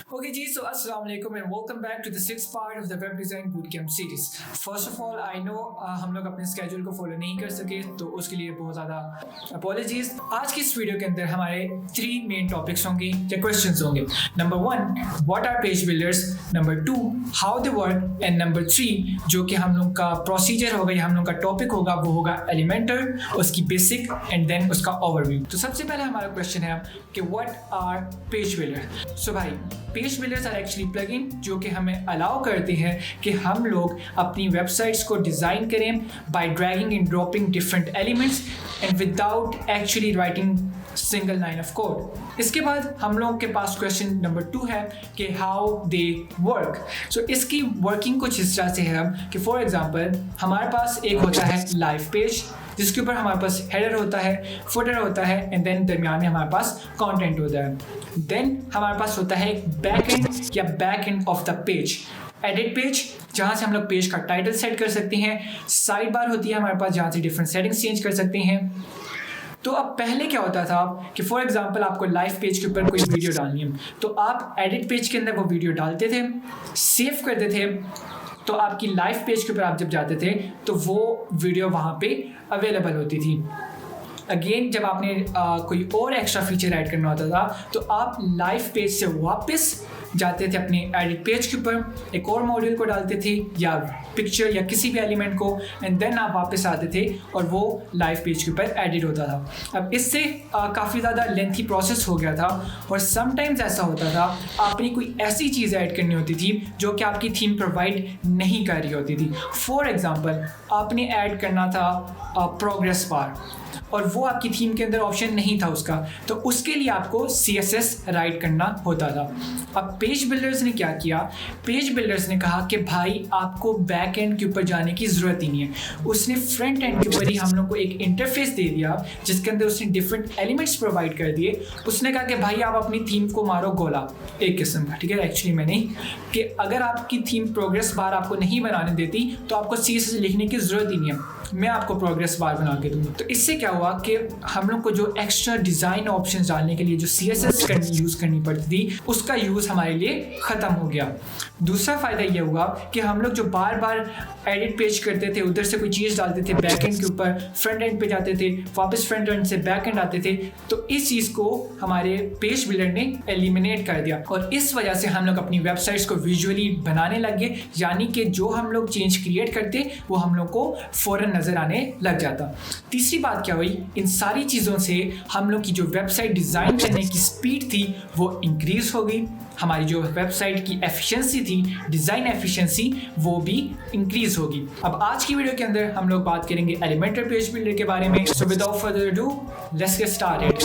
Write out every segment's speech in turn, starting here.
Okay, ji, so Assalamu alaikum and welcome back to the sixth part of the Web Design Bootcamp series. First of all, I know हम लोग अपने schedule को follow नहीं कर सके, तो उसके लिए बहुत ज़्यादा apologies. आज की इस वीडियो के अंदर हमारे 3 main topics होंगे या questions होंगे. Number 1, what are page builders? Number 2, how they work? And number 3, जो कि हम लोग का procedure होगा या हम लोग का topic होगा, वो होगा Elementor, उसकी basic and then उसका overview. तो सबसे पहले हमारा question है कि what are page builders? So भाई page builders are actually plugin जो कि हमें अलाउ करते हैं कि हम लोग अपनी वेबसाइट्स को डिज़ाइन करें bye dragging and dropping different elements and without actually writing single line of code. इसके बाद हम लोग के पास क्वेश्चन नंबर 2 है कि हाउ दे वर्क. सो इसकी वर्किंग कुछ इस तरह से है कि फॉर एग्जांपल हमारे पास एक होता है लाइव पेज जिसके ऊपर हमारे पास हेडर होता है, फुटर होता है एंड देन दरमियान में हमारे पास कंटेंट होता है. देन हमारे पास होता है एक बैक एंड या back end of the page, edit page जहाँ से हम लोग पेज का टाइटल सेट कर सकते हैं. साइड बार होती है हमारे पास जहाँ से डिफरेंट सेटिंग्स चेंज कर सकते हैं. तो अब पहले क्या होता था कि फॉर एग्जांपल आपको लाइव पेज के ऊपर कोई वीडियो डालनी है तो आप एडिट पेज के अंदर वो वीडियो डालते थे, सेव करते थे, तो आपकी लाइव पेज के ऊपर आप जब जाते थे तो वो वीडियो वहाँ पे अवेलेबल होती थी. अगेन जब आपने कोई और एक्स्ट्रा फीचर ऐड करना होता था तो आप लाइव पेज से वापस जाते थे अपने एडिट पेज के ऊपर, एक और मॉड्यूल को डालते थे या पिक्चर या किसी भी एलिमेंट को एंड देन आप वापस आते थे और वो लाइव पेज के ऊपर एडिट होता था. अब इससे काफ़ी ज़्यादा लेंथी प्रोसेस हो गया था और समटाइम्स ऐसा होता था आपने कोई ऐसी चीज़ ऐड करनी होती थी जो कि आपकी थीम प्रोवाइड नहीं कर रही होती थी. फॉर एग्जाम्पल आपने ऐड करना था प्रोग्रेस बार और वो आपकी थीम के अंदर ऑप्शन नहीं था उसका, तो उसके लिए आपको CSS राइट करना होता था. अब पेज बिल्डर्स ने क्या किया, पेज बिल्डर्स ने कहा कि भाई आपको बैक एंड के ऊपर जाने की ज़रूरत ही नहीं है. उसने फ्रंट एंड के ऊपर ही हम लोग को एक इंटरफेस दे दिया जिसके अंदर उसने डिफरेंट एलिमेंट्स प्रोवाइड कर दिए. उसने कहा कि भाई आप अपनी थीम को मारो गोला एक किस्म का, ठीक है, एक्चुअली मैं नहीं, कि अगर आपकी थीम प्रोग्रेस बार आपको नहीं बनाने देती तो आपको CSS लिखने की ज़रूरत ही नहीं है, मैं आपको प्रोग्रेस बार बना के दूंगा. तो इससे क्या हुआ कि हम लोग को जो एक्स्ट्रा डिज़ाइन ऑप्शंस डालने के लिए जो CSS यूज़ करनी पड़ती थी उसका यूज़ हमारे लिए ख़त्म हो गया. दूसरा फ़ायदा ये हुआ कि हम लोग जो बार बार एडिट पेज करते थे, उधर से कोई चीज़ डालते थे बैक एंड के ऊपर, फ्रंट एंड पे जाते थे, वापस फ्रंट एंड से बैक एंड आते थे, तो इस चीज़ को हमारे पेज बिल्डर ने एलिमिनेट कर दिया और इस वजह से हम लोग अपनी वेबसाइट्स को विजुअली बनाने लगे, यानी कि जो हम लोग चेंज क्रिएट करते वो हम लोग को फ़ौरन नज़र आने लग जाता. तीसरी बात क्या हुई, इन सारी चीज़ों से हम लोग की जो वेबसाइट डिज़ाइन करने की स्पीड थी वो इंक्रीज़ हो गई, हमारी जो वेबसाइट की एफिशिएंसी थी, डिज़ाइन एफिशिएंसी, वो भी इंक्रीज़ होगी. अब आज की वीडियो के अंदर हम लोग बात करेंगे एलिमेंटर पेज बिल्डर के बारे में. So without further ado let's get started.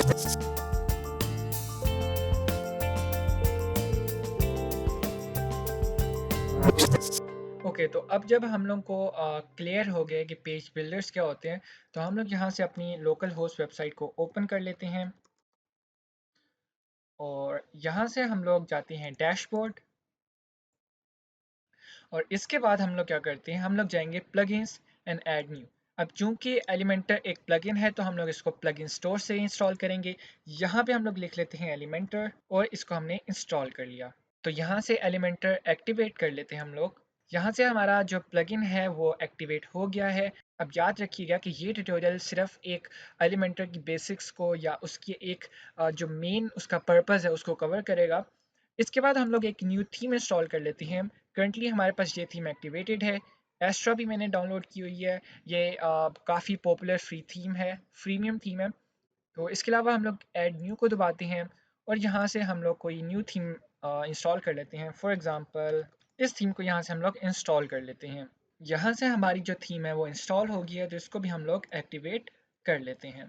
Okay, तो अब जब हम लोग को क्लियर हो गया कि पेज बिल्डर्स क्या होते हैं तो हम लोग यहाँ से अपनी लोकल होस्ट वेबसाइट को ओपन कर लेते हैं और यहाँ से हम लोग जाते हैं डैशबोर्ड और इसके बाद हम लोग क्या करते हैं, हम लोग जाएंगे प्लगइन्स एंड ऐड न्यू. अब चूंकि एलिमेंटर एक प्लगइन है तो हम लोग इसको प्लगइन स्टोर से इंस्टॉल करेंगे. यहाँ पे हम लोग लिख लेते हैं एलिमेंटर और इसको हमने इंस्टॉल कर लिया. तो यहाँ से एलिमेंटर एक्टिवेट कर लेते हैं हम लोग. यहाँ से हमारा जो प्लगइन है वो एक्टिवेट हो गया है. अब याद रखिएगा कि ये ट्यूटोरियल सिर्फ एक एलिमेंटर की बेसिक्स को या उसकी एक जो मेन उसका पर्पस है उसको कवर करेगा. इसके बाद हम लोग एक न्यू थीम इंस्टॉल कर लेते हैं. करंटली हमारे पास ये थीम एक्टिवेटेड है. एस्ट्रा भी मैंने डाउनलोड की हुई है. ये काफ़ी पॉपुलर फ्री थीम है, फ्रीमियम थीम है. तो इसके अलावा हम लोग ऐड न्यू को दबाते हैं और यहाँ से हम लोग कोई न्यू थीम इंस्टॉल कर लेते हैं. फॉर एग्जांपल इस थीम को यहाँ से हम लोग इंस्टॉल कर लेते हैं. यहाँ से हमारी जो थीम है वो इंस्टॉल हो गई है तो इसको भी हम लोग एक्टिवेट कर लेते हैं.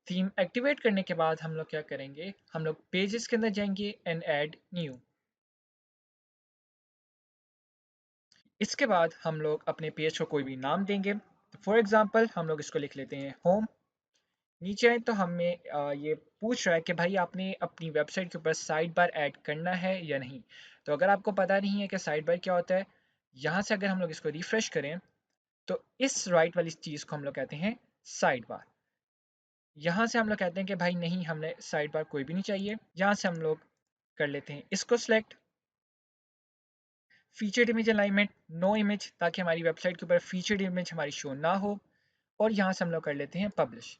थीम एक्टिवेट करने के बाद हम लोग क्या करेंगे, हम लोग पेजेस के अंदर जाएंगे एंड ऐड न्यू. इसके बाद हम लोग अपने पेज को कोई भी नाम देंगे. फॉर एग्जांपल हम लोग इसको लिख लेते हैं होम. नीचे आए तो हमें ये पूछ रहा है कि भाई आपने अपनी वेबसाइट के ऊपर साइड बार ऐड करना है या नहीं. तो अगर आपको पता नहीं है कि साइड बार क्या होता है, यहाँ से अगर हम लोग इसको रिफ्रेश करें तो इस राइट वाली चीज़ को हम लोग कहते हैं साइड बार. यहाँ से हम लोग कहते हैं कि भाई नहीं, हमने साइड बार कोई भी नहीं चाहिए. यहाँ से हम लोग कर लेते हैं इसको select featured image alignment, no image, ताकि हमारी वेबसाइट के ऊपर फीचर्ड इमेज हमारी शो ना हो। और यहाँ से हम लोग कर लेते हैं पब्लिश।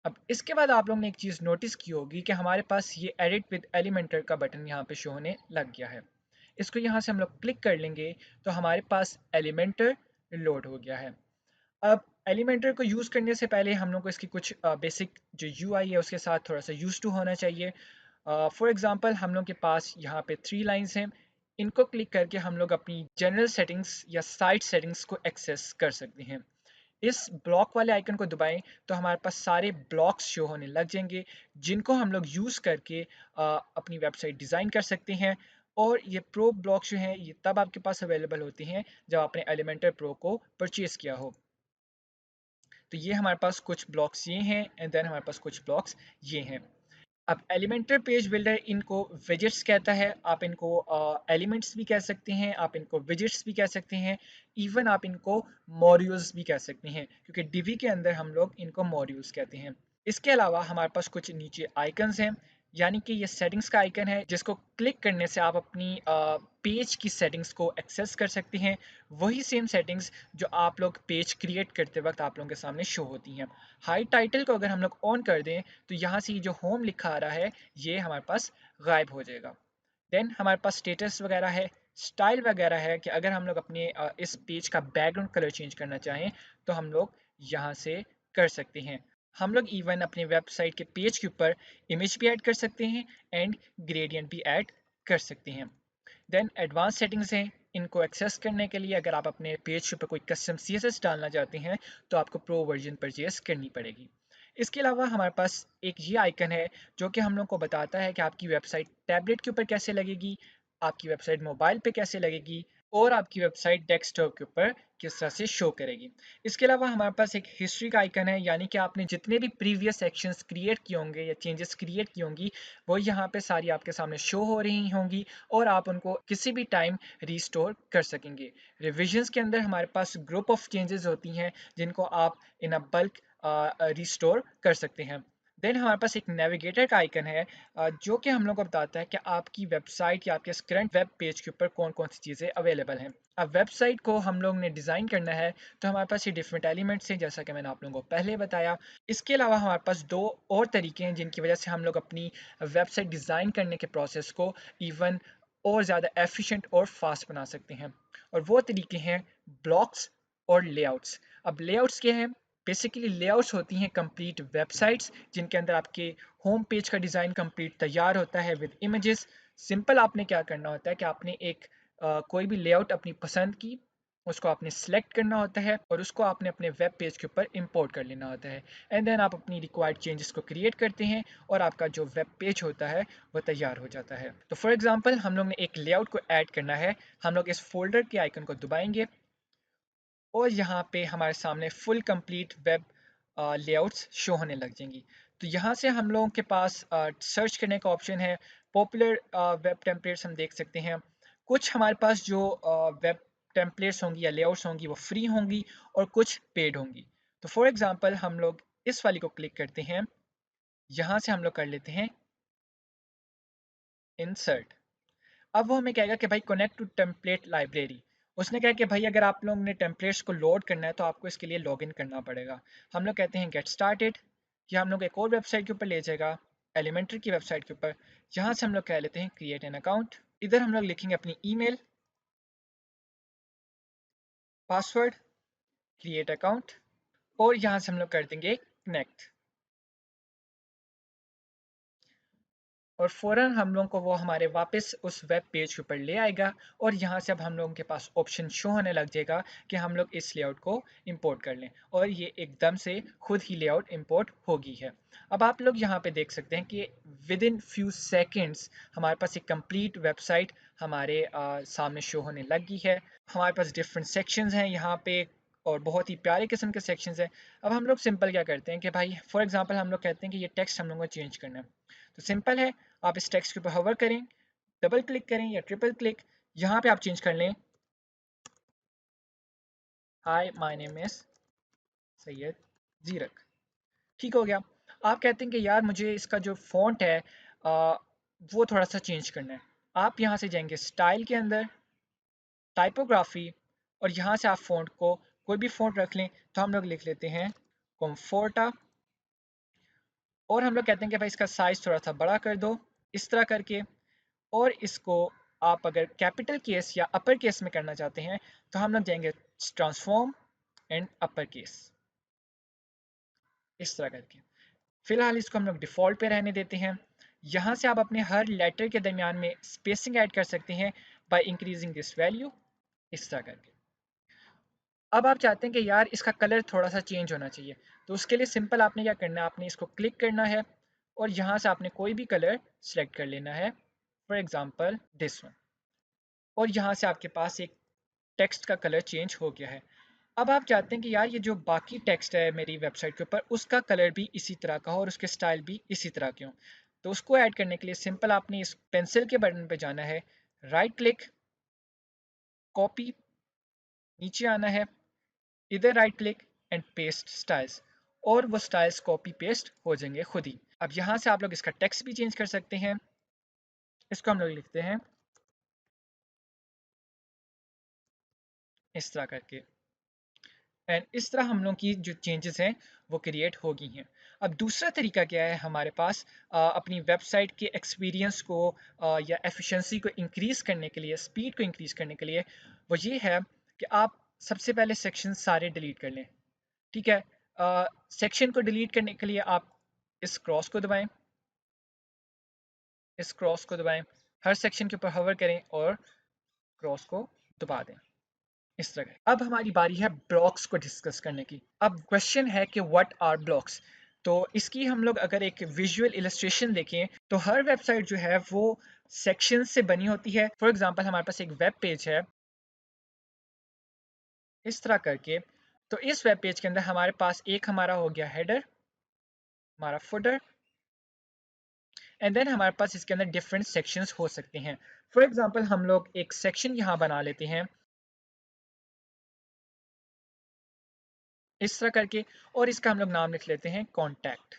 अब इसके बाद आप लोग ने एक चीज़ नोटिस की होगी कि हमारे पास ये एडिट विद एलिमेंटर का बटन यहाँ पे शो होने लग गया है। इसको यहाँ से हम लोग क्लिक कर लेंगे तो हमारे पास एलिमेंटर लोड हो गया है। अब एलिमेंटर को यूज़ करने से पहले हम लोग को इसकी कुछ बेसिक जो यूआई है उसके साथ थोड़ा सा यूज टू होना चाहिए। फॉर एग्जांपल हम लोग के पास यहाँ पे 3 लाइंस हैं। इनको क्लिक करके हम लोग अपनी जनरल सेटिंग्स या साइट सेटिंग्स को एक्सेस कर सकते हैं। इस ब्लॉक वाले आइकन को दबाएं तो हमारे पास सारे ब्लॉक्स शो होने लग जाएंगे, जिनको हम लोग यूज़ करके अपनी वेबसाइट डिज़ाइन कर सकते हैं। और ये प्रो ब्लॉक्स जो हैं ये तब आपके पास अवेलेबल होते हैं जब आपने एलिमेंटर प्रो को परचेज किया हो। तो ये हमारे पास कुछ ब्लॉक्स ये हैं एंड देन हमारे पास कुछ ब्लॉक्स ये हैं। अब एलिमेंटर पेज बिल्डर इनको विजेट्स कहता है। आप इनको एलिमेंट्स भी कह सकते हैं, आप इनको विजेट्स भी कह सकते हैं, इवन आप इनको मॉड्यूल्स भी कह सकते हैं, क्योंकि डिवी के अंदर हम लोग इनको मॉड्यूल्स कहते हैं। इसके अलावा हमारे पास कुछ नीचे आइकन्स हैं, यानी कि ये सेटिंग्स का आइकन है जिसको क्लिक करने से आप अपनी पेज की सेटिंग्स को एक्सेस कर सकते हैं। वही सेम सेटिंग्स जो आप लोग पेज क्रिएट करते वक्त आप लोगों के सामने शो होती हैं। हाई टाइटल को अगर हम लोग ऑन कर दें तो यहाँ से ये जो होम लिखा आ रहा है ये हमारे पास गायब हो जाएगा। देन हमारे पास स्टेटस वगैरह है, स्टाइल वगैरह है कि अगर हम लोग अपने इस पेज का बैकग्राउंड कलर चेंज करना चाहें तो हम लोग यहाँ से कर सकते हैं। हम लोग इवन अपने वेबसाइट के पेज के ऊपर इमेज भी ऐड कर सकते हैं एंड ग्रेडियंट भी ऐड कर सकते हैं। देन एडवांस सेटिंग्स हैं। इनको एक्सेस करने के लिए अगर आप अपने पेज के ऊपर कोई कस्टम सीएसएस डालना चाहते हैं तो आपको प्रो वर्जन परचेज करनी पड़ेगी। इसके अलावा हमारे पास एक ये आइकन है जो कि हम लोग को बताता है कि आपकी वेबसाइट टैबलेट के ऊपर कैसे लगेगी, आपकी वेबसाइट मोबाइल पे कैसे लगेगी और आपकी वेबसाइट डेस्कटॉप के ऊपर किस तरह से शो करेगी। इसके अलावा हमारे पास एक हिस्ट्री का आइकन है, यानी कि आपने जितने भी प्रीवियस सेक्शंस क्रिएट किए होंगे या चेंजेस क्रिएट की होंगी वो यहाँ पे सारी आपके सामने शो हो रही होंगी और आप उनको किसी भी टाइम रिस्टोर कर सकेंगे। रिविजन्स के अंदर हमारे पास ग्रुप ऑफ चेंजेस होती हैं जिनको आप इन अ बल्क रिस्टोर कर सकते हैं। देन हमारे पास एक नेविगेटर का आइकन है जो कि हम लोग को बताता है कि आपकी वेबसाइट या आपके करंट वेब पेज के ऊपर कौन कौन सी चीज़ें अवेलेबल हैं। अब वेबसाइट को हम लोग ने डिज़ाइन करना है तो हमारे पास ये डिफरेंट एलिमेंट्स हैं जैसा कि मैंने आप लोगों को पहले बताया। इसके अलावा हमारे पास दो और तरीके हैं जिनकी वजह से हम लोग अपनी वेबसाइट डिज़ाइन करने के प्रोसेस को इवन और ज़्यादा एफिशिएंट और फास्ट बना सकते हैं। और वो तरीके हैं ब्लॉक्स और लेआउट्स। अब लेआउट्स क्या हैं? बेसिकली लेआउट्स होती हैं कंप्लीट वेबसाइट्स जिनके अंदर आपके होम पेज का डिज़ाइन कंप्लीट तैयार होता है विद इमेजेस। सिंपल आपने क्या करना होता है कि आपने एक कोई भी लेआउट अपनी पसंद की, उसको आपने सेलेक्ट करना होता है और उसको आपने अपने वेब पेज के ऊपर इंपोर्ट कर लेना होता है एंड देन आप अपनी रिक्वायर्ड चेंजेस को क्रिएट करते हैं और आपका जो वेब पेज होता है वो तैयार हो जाता है। तो फॉर एग्जांपल हम लोग ने एक लेआउट को ऐड करना है। हम लोग इस फोल्डर के आइकन को दबाएंगे और यहाँ पे हमारे सामने full complete web layouts show होने लग जाएंगी। तो यहाँ से हम लोगों के पास सर्च करने का ऑप्शन है। पॉपुलर वेब टेम्पलेट्स हम देख सकते हैं। कुछ हमारे पास जो वेब टेम्पलेट्स होंगी या लेआउट्स होंगी वो फ्री होंगी और कुछ पेड होंगी। तो फॉर एग्जांपल हम लोग इस वाली को क्लिक करते हैं। यहाँ से हम लोग कर लेते हैं इंसर्ट। अब वो हमें कहेगा कि भाई कनेक्ट टू टेम्पलेट लाइब्रेरी। उसने कहा कि भाई अगर आप लोगों ने टेम्पलेट्स को लोड करना है तो आपको इसके लिए लॉगिन करना पड़ेगा। हम लोग कहते हैं गेट स्टार्टेड। ये हम लोग एक और वेबसाइट के ऊपर ले जाएगा, एलिमेंट्री की वेबसाइट के ऊपर। यहाँ से हम लोग कह लेते हैं क्रिएट एन अकाउंट। इधर हम लोग लिखेंगे अपनी ईमेल, पासवर्ड, क्रिएट अकाउंट और यहाँ से हम लोग कर देंगे कनेक्ट। और फ़ौरन हम लोगों को वो हमारे वापस उस वेब पेज के ऊपर ले आएगा और यहाँ से अब हम लोगों के पास ऑप्शन शो होने लग जाएगा कि हम लोग इस लेआउट को इंपोर्ट कर लें और ये एकदम से खुद ही लेआउट इंपोर्ट होगी है। अब आप लोग यहाँ पे देख सकते हैं कि विद इन फ्यू सेकेंड्स हमारे पास एक कंप्लीट वेबसाइट हमारे सामने शो होने लगी है। हमारे पास डिफरेंट सेक्शंस हैं यहाँ पे और बहुत ही प्यारे किस्म के सेक्शंस हैं। अब हम लोग सिंपल क्या करते हैं कि भाई फॉर एग्जांपल हम लोग कहते हैं कि ये टेक्स्ट हम लोगों को चेंज करना है। तो सिंपल है, आप इस टेक्स्ट के ऊपर होवर करें, डबल क्लिक करें या ट्रिपल क्लिक, यहाँ पे आप चेंज कर लें hi my name is Syed Zirak. ठीक हो गया। आप कहते हैं कि यार मुझे इसका जो फॉन्ट है वो थोड़ा सा चेंज करना है। आप यहाँ से जाएंगे स्टाइल के अंदर टाइपोग्राफी, और यहाँ से आप फ़ॉन्ट को कोई भी फ़ॉन्ट रख लें। तो हम लोग लिख लेते हैं कॉम्फोर्टा, और हम लोग कहते हैं कि भाई इसका साइज़ थोड़ा सा बड़ा कर दो, इस तरह करके। और इसको आप अगर कैपिटल केस या अपर केस में करना चाहते हैं तो हम लोग जाएंगे ट्रांसफॉर्म एंड अपर केस, इस तरह करके। फिलहाल इसको हम लोग डिफ़ॉल्ट पे रहने देते हैं। यहाँ से आप अपने हर लेटर के दरमियान में स्पेसिंग ऐड कर सकते हैं बाय इंक्रीजिंग दिस वैल्यू, इस तरह करके। अब आप चाहते हैं कि यार इसका कलर थोड़ा सा चेंज होना चाहिए, तो उसके लिए सिंपल आपने क्या करना है, आपने इसको क्लिक करना है और यहाँ से आपने कोई भी कलर सेलेक्ट कर लेना है, फॉर एग्जांपल दिस वन, और यहाँ से आपके पास एक टेक्स्ट का कलर चेंज हो गया है। अब आप चाहते हैं कि यार ये जो बाकी टेक्स्ट है मेरी वेबसाइट के ऊपर उसका कलर भी इसी तरह का हो और उसके स्टाइल भी इसी तरह के हो। तो उसको ऐड करने के लिए सिंपल आपने इस पेंसिल के बटन पे जाना है, राइट क्लिक, कॉपी, नीचे आना है, इधर right click and paste styles, और वो स्टाइल्स कॉपी पेस्ट हो जाएंगे खुद ही। अब यहाँ से आप लोग इसका टेक्स्ट भी चेंज कर सकते हैं। इसको हम लोग लिखते हैं इस तरह करके, एंड इस तरह हम लोग की जो चेंजेस हैं वो क्रिएट हो गई हैं। अब दूसरा तरीका क्या है हमारे पास अपनी वेबसाइट के एक्सपीरियंस को या एफिशिएंसी को इंक्रीज़ करने के लिए, स्पीड को इंक्रीज़ करने के लिए, वो ये है कि आप सबसे पहले सेक्शन सारे डिलीट कर लें। ठीक है, सेक्शन को डिलीट करने के लिए आप इस क्रॉस को दबाएं, इस क्रॉस को दबाएं, हर सेक्शन के ऊपर हवर करें और क्रॉस को दबा दें, इस तरह। अब हमारी बारी है ब्लॉक्स को डिस्कस करने की। अब क्वेश्चन है कि व्हाट आर ब्लॉक्स। तो इसकी हम लोग अगर एक विजुअल इलस्ट्रेशन देखें तो हर वेबसाइट जो है वो सेक्शन से बनी होती है। फॉर एग्जांपल हमारे पास एक वेब पेज है इस तरह करके। तो इस वेब पेज के अंदर हमारे पास एक हमारा हो गया हेडर, हमारा फुटर, एंड देन हमारे पास इसके अंदर डिफरेंट सेक्शंस हो सकते हैं। फॉर एग्जांपल हम लोग एक सेक्शन यहाँ बना लेते हैं इस तरह करके, और इसका हम लोग नाम लिख लेते हैं कॉन्टैक्ट,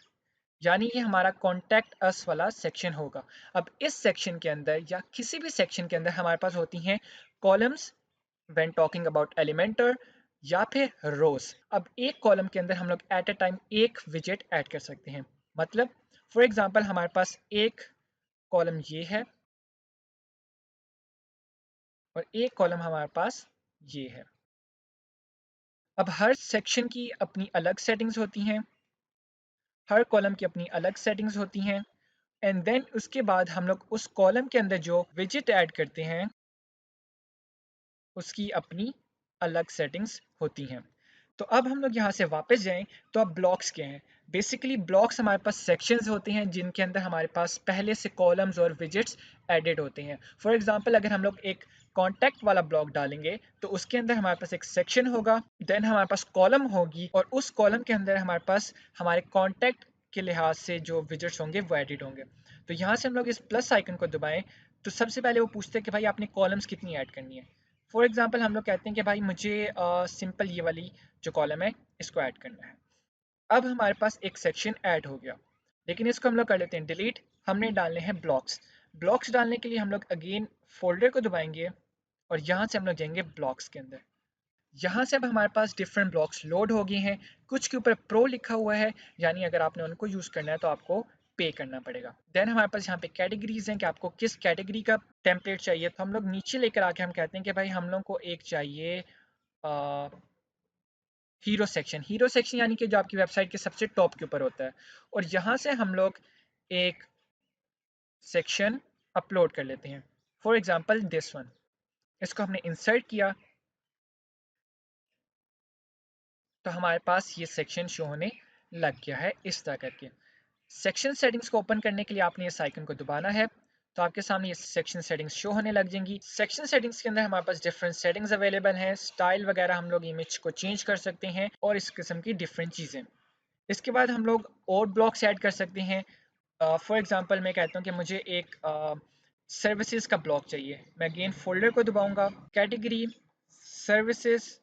यानी ये हमारा कॉन्टैक्ट अस वाला सेक्शन होगा। अब इस सेक्शन के अंदर या किसी भी सेक्शन के अंदर हमारे पास होती हैं columns when talking about Elementor, या फिर रोज। अब एक कॉलम के अंदर हम लोग एट अ टाइम एक विजेट ऐड कर सकते हैं। मतलब फॉर एग्जांपल हमारे पास एक कॉलम ये है और एक कॉलम हमारे पास ये है। अब हर सेक्शन की अपनी अलग सेटिंग्स होती हैं, हर कॉलम की अपनी अलग सेटिंग्स होती हैं, एंड देन उसके बाद हम लोग उस कॉलम के अंदर जो विजेट ऐड करते हैं उसकी अपनी अलग सेटिंग्स होती हैं। तो अब हम लोग यहाँ से वापस जाएं तो अब ब्लॉक्स क्या हैं। बेसिकली ब्लॉक्स हमारे पास सेक्शंस होते हैं जिनके अंदर हमारे पास पहले से कॉलम्स और विजेट्स एडेड होते हैं। फॉर एग्जांपल अगर हम लोग एक कॉन्टैक्ट वाला ब्लॉक डालेंगे तो उसके अंदर हमारे पास एक सेक्शन होगा, देन हमारे पास कॉलम होगी, और उस कॉलम के अंदर हमारे पास हमारे कॉन्टैक्ट के लिहाज से जो विजेट्स होंगे वो एडिड होंगे। तो यहाँ से हम लोग इस प्लस आइकन को दबाएं तो सबसे पहले वो पूछते हैं कि भाई आपने कॉलम्स कितनी ऐड करनी है। फॉर एग्जांपल हम लोग कहते हैं कि भाई मुझे सिंपल ये वाली जो कॉलम है इसको ऐड करना है। अब हमारे पास एक सेक्शन ऐड हो गया, लेकिन इसको हम लोग कर लेते हैं डिलीट। हमने डालने हैं ब्लॉक्स। ब्लॉक्स डालने के लिए हम लोग अगेन फोल्डर को दबाएंगे और यहाँ से हम लोग जाएंगे ब्लॉक्स के अंदर। यहाँ से अब हमारे पास डिफरेंट ब्लॉक्स लोड हो गए हैं। कुछ के ऊपर प्रो लिखा हुआ है, यानी अगर आपने उनको यूज़ करना है तो आपको पे करना पड़ेगा। देन हमारे पास यहाँ पे कैटेगरीज हैं कि आपको किस कैटेगरी का टेम्पलेट चाहिए। तो हम लोग नीचे लेकर आके हम कहते हैं कि भाई हम लोग को एक चाहिए हीरो सेक्शन। हीरो सेक्शन यानी कि जो आपकी वेबसाइट के सबसे टॉप के ऊपर होता है, और यहाँ से हम लोग एक सेक्शन अपलोड कर लेते हैं। फॉर एग्जांपल दिस वन, इसको हमने इंसर्ट किया तो हमारे पास ये सेक्शन शो होने लग गया है इस तरह करके। सेक्शन सेटिंग्स को ओपन करने के लिए आपने इस आइकन को दबाना है तो आपके सामने ये सेक्शन सेटिंग्स शो होने लग जाएंगी। सेक्शन सेटिंग्स के अंदर हमारे पास डिफरेंट सेटिंग्स अवेलेबल हैं, स्टाइल वगैरह हम लोग इमेज को चेंज कर सकते हैं और इस किस्म की डिफरेंट चीज़ें। इसके बाद हम लोग और ब्लॉक्स ऐड कर सकते हैं। फॉर एग्जांपल मैं कहता हूँ कि मुझे एक सर्विसेज का ब्लॉक चाहिए। मैं अगेन फोल्डर को दबाऊंगा, कैटेगरी, सर्विसेज,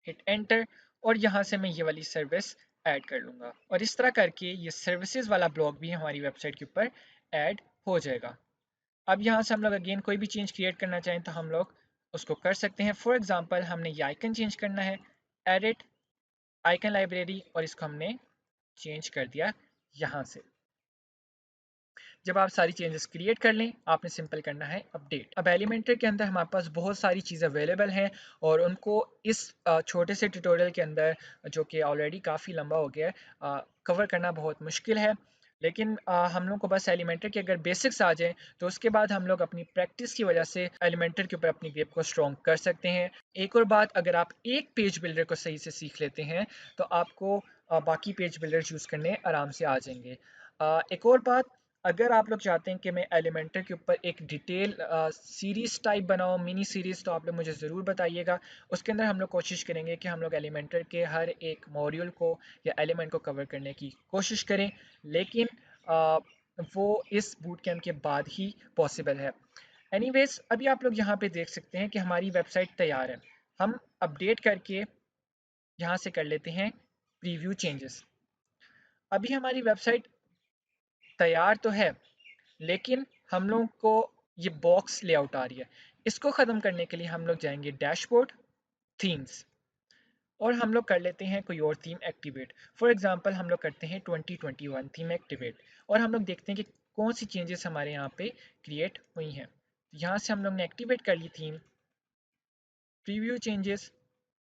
हिट एंटर, और यहाँ से मैं ये वाली सर्विस ऐड कर लूँगा, और इस तरह करके ये सर्विसेज वाला ब्लॉक भी हमारी वेबसाइट के ऊपर ऐड हो जाएगा। अब यहाँ से हम लोग अगेन कोई भी चेंज क्रिएट करना चाहें तो हम लोग उसको कर सकते हैं। फॉर एग्जांपल हमने ये आइकन चेंज करना है, एडिट आइकन लाइब्रेरी, और इसको हमने चेंज कर दिया यहाँ से। जब आप सारी चेंजेस क्रिएट कर लें, आपने सिंपल करना है अपडेट। अब एलिमेंटर के अंदर हमारे पास बहुत सारी चीज़ें अवेलेबल हैं और उनको इस छोटे से ट्यूटोरियल के अंदर, जो कि ऑलरेडी काफ़ी लंबा हो गया है, कवर करना बहुत मुश्किल है। लेकिन हम लोग को बस एलिमेंटर के अगर बेसिक्स आ जाएं तो उसके बाद हम लोग अपनी प्रैक्टिस की वजह से एलिमेंटर के ऊपर अपनी ग्रिप को स्ट्रॉन्ग कर सकते हैं। एक और बात, अगर आप एक पेज बिल्डर को सही से सीख लेते हैं तो आपको बाकी पेज बिल्डर यूज़ करने आराम से आ जाएंगे। एक और बात, अगर आप लोग चाहते हैं कि मैं एलिमेंटर के ऊपर एक डिटेल सीरीज़ टाइप बनाऊँ, मिनी सीरीज़, तो आप लोग मुझे ज़रूर बताइएगा। उसके अंदर हम लोग कोशिश करेंगे कि हम लोग एलिमेंटर के हर एक मॉड्यूल को या एलिमेंट को कवर करने की कोशिश करें, लेकिन वो इस बूट कैंप के बाद ही पॉसिबल है। एनीवेज, अभी आप लोग यहाँ पे देख सकते हैं कि हमारी वेबसाइट तैयार है। हम अपडेट करके यहाँ से कर लेते हैं प्रीव्यू चेंजेस। अभी हमारी वेबसाइट तैयार तो है, लेकिन हम लोग को ये बॉक्स लेआउट आ रही है। इसको ख़त्म करने के लिए हम लोग जाएंगे डैशबोर्ड, थीम्स, और हम लोग कर लेते हैं कोई और थीम एक्टिवेट। फॉर एग्जांपल हम लोग करते हैं 2021 थीम एक्टिवेट, और हम लोग देखते हैं कि कौन सी चेंजेस हमारे यहाँ पे क्रिएट हुई हैं। यहाँ से हम लोग ने एक्टिवेट कर ली थीम, प्रीव्यू चेंजेस,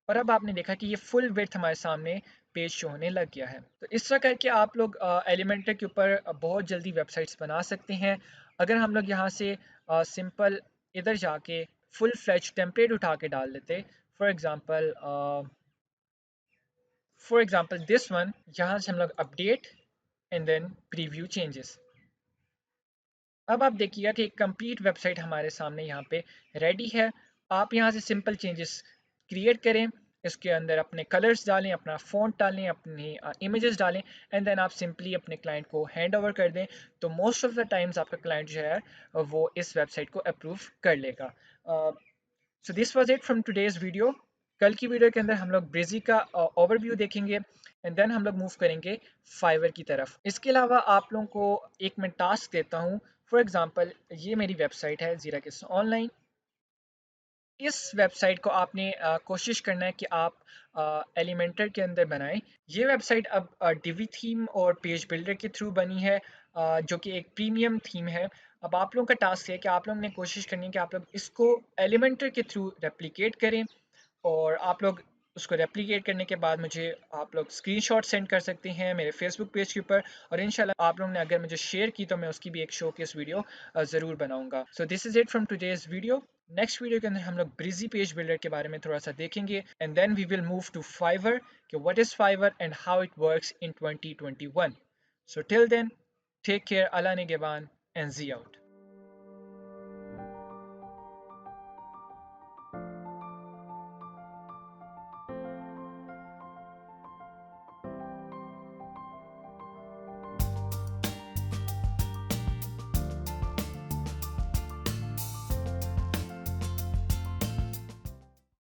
और अब आपने देखा कि ये फुल विड्थ हमारे सामने पेज शो होने लग गया है। तो इस तरह करके आप लोग एलिमेंटर के ऊपर बहुत जल्दी वेबसाइट्स बना सकते हैं। अगर हम लोग यहाँ से सिंपल इधर जाके फुल फ्लैज टेम्पलेट उठा के डाल देते, फॉर एग्जांपल दिस वन, यहाँ से हम लोग update and then preview changes. अब आप देखिएगा कि एक कंप्लीट वेबसाइट हमारे सामने यहाँ पे रेडी है। आप यहाँ से सिंपल चेंजेस क्रिएट करें, इसके अंदर अपने कलर्स डालें, अपना फ़ॉन्ट डालें, अपनी इमेजेस डालें, एंड देन आप सिंपली अपने क्लाइंट को हैंड ओवर कर दें। तो मोस्ट ऑफ द टाइम्स आपका क्लाइंट जो है वो इस वेबसाइट को अप्रूव कर लेगा। So this was it from today's video. कल की वीडियो के अंदर हम लोग ब्रेजी का ओवरव्यू देखेंगे, एंड देन हम लोग मूव करेंगे फाइवर की तरफ। इसके अलावा आप लोगों को एक मैं टास्क देता हूँ। फॉर एग्जांपल, ये मेरी वेबसाइट है ज़ीराकिड्स ऑनलाइन। इस वेबसाइट को आपने कोशिश करना है कि आप एलिमेंटर के अंदर बनाएं। ये वेबसाइट अब डिवी थीम और पेज बिल्डर के थ्रू बनी है, जो कि एक प्रीमियम थीम है। अब आप लोगों का टास्क है कि आप लोगों ने कोशिश करनी है कि आप लोग इसको एलिमेंटर के थ्रू रेप्लिकेट करें, और आप लोग उसको रेप्लिकेट करने के बाद मुझे आप लोग स्क्रीनशॉट सेंड कर सकते हैं मेरे फेसबुक पेज के ऊपर, और इंशाल्लाह आप लोगों ने अगर मुझे शेयर की तो मैं उसकी भी एक शोकेस वीडियो ज़रूर बनाऊंगा। So this is it from today's video. Next video के अंदर हम लोग ब्रिजी पेज बिल्डर के बारे में थोड़ा सा देखेंगे, and then we will move to Fiverr कि what is Fiverr and how it works in 2021। So till then, take care, Allah निगहबान, एंड जी आउट।